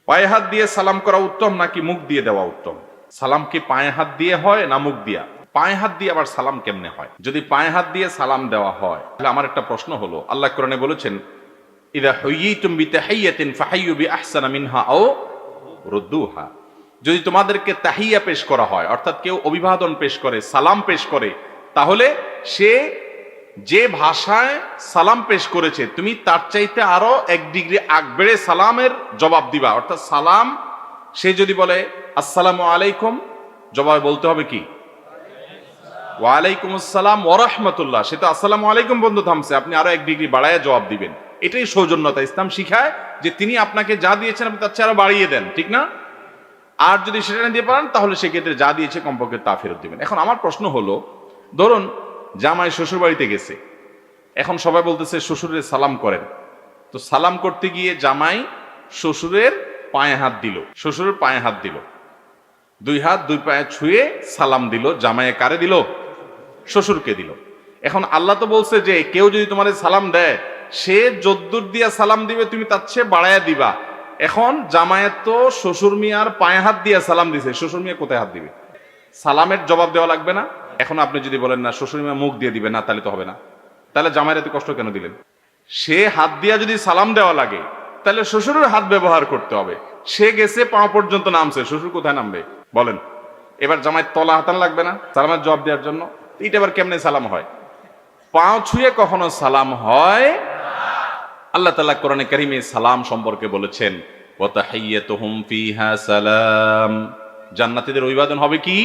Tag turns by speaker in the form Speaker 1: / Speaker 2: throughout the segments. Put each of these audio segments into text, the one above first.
Speaker 1: পায়ে হাত দিয়ে সালাম করা উত্তম নাকি মুখ দিয়ে দেওয়া উত্তম? সালাম কি পায়ে হাত দিয়ে হয় না মুখ দিয়া? পায়ে হাত দিয়ে আবার সালাম কেমনে হয়? যদি পায়ে হাত দিয়ে সালাম দেওয়া হয় তাহলে আমার একটা প্রশ্ন হলো, আল্লাহ কোরআনে বলেছেন ইযা হুয়িতুম বিতাহিয়াতিন ফাহাইয়ু বিআহসানা মিনহা আও রুদ্দুহা। যদি তোমাদেরকে তাহিয়া পেশ করা হয়, অর্থাৎ কেউ অভিবাদন পেশ করে, সালাম পেশ করে, তাহলে সে যে ভাষায় সালাম পেশ করেছে তুমি তার চাইতে আরো 1 ডিগ্রি আগ বেড়ে সালামের জবাব দিবা। অর্থাৎ সালাম সে যদি বলে আসসালামু আলাইকুম, জবাবে বলতে হবে কি ওয়ালাইকুম আসসালাম ওয়া রাহমাতুল্লাহ। সে তো আসসালামু আলাইকুম বন্ধু থামছে, আপনি আরো 1 ডিগ্রি বাড়ায় জবাব দিবেন। এটাই সৌজন্যতা। ইসলাম শিখায় যে তিনি আপনাকে যা দিয়েছেন আপনি তার চেয়ে আরো বাড়িয়ে দেন, ঠিক না? আর যদি সেটা না দিয়ে পারেন তাহলে সেক্ষেত্রে যা দিয়েছে কমপক্ষে তা ফেরত দিবেন। এখন আমার প্রশ্ন হলো, ধরুন জামাই শ্বশুর বাড়িতে গেছে, এখন সবাই বলতেছে শ্বশুরের সালাম করেন, তো সালাম করতে গিয়ে জামাই শ্বশুরের পায়ে হাত দিল, শ্বশুরের পায়ে হাত দিল, 2 হাত 2 পায়ে ছুঁয়ে সালাম দিল। জামাইয়ে কারে দিল? শ্বশুরকে দিল। এখন আল্লাহ তো বলছে যে কেউ যদি তোমার সালাম দেয় সে যদ্দুর দিয়া সালাম দিবে তুমি তার চেয়ে বাড়াইয়া দিবা। এখন জামায়াত তো শ্বশুর মিয়ার পায়ে হাত দিয়া সালাম দিছে, শ্বশুর মিয়া কোথায় হাত দিবে? সালামের জবাব দেওয়া লাগবে না? এখন আপনি যদি বলেন না শ্বশুর মিয়া মুখ দিয়ে দিবে না, তাহলে তো হবে না। তাহলে জামাইয়ের এত কষ্ট কেন দিলেন? সে হাত দিয়া যদি সালাম দেওয়া লাগে তাহলে শ্বশুরের হাত ব্যবহার করতে হবে। সে গেছে পা পর্যন্ত নামছে, শ্বশুর কোথায় নামবে বলেন? এবার জামাইয়ের তলা হাতান লাগবে না সালামের জবাব দেওয়ার জন্য? এটা আবার কেমনে সালাম হয়? পা ছুঁয়ে কখনো সালাম হয়? আল্লাহ তাআলা কোরআনে কারীমে সালাম সম্পর্কে বলেছেন ওয়া তাহিয়াতুহুম ফিহা সালাম। জান্নাতীদের অভিবাদন হবে কি?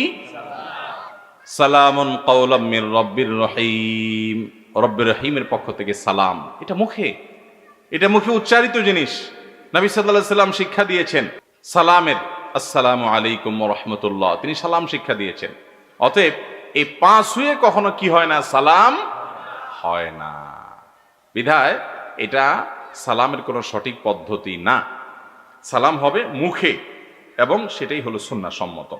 Speaker 1: সালামুন কাওলাম মির রাব্বির রহিম। রব্বির রহিমের পক্ষ থেকে সালাম। এটা মুখে উচ্চারিত জিনিস। নবী সাল্লাল্লাহু আলাইহি সাল্লাম শিক্ষা দিয়েছেন সালামের, আসসালামু আলাইকুম ওয়া রাহমাতুল্লাহ, তিনি সালাম শিক্ষা দিয়েছেন। অতএব এই পা ছুঁয়ে কখনো কি হয় না? সালাম হয় না। বিধায় এটা সালামের কোনো সঠিক পদ্ধতি না। সালাম হবে মুখে এবং সেটাই হলো সুন্নাহ সম্মত।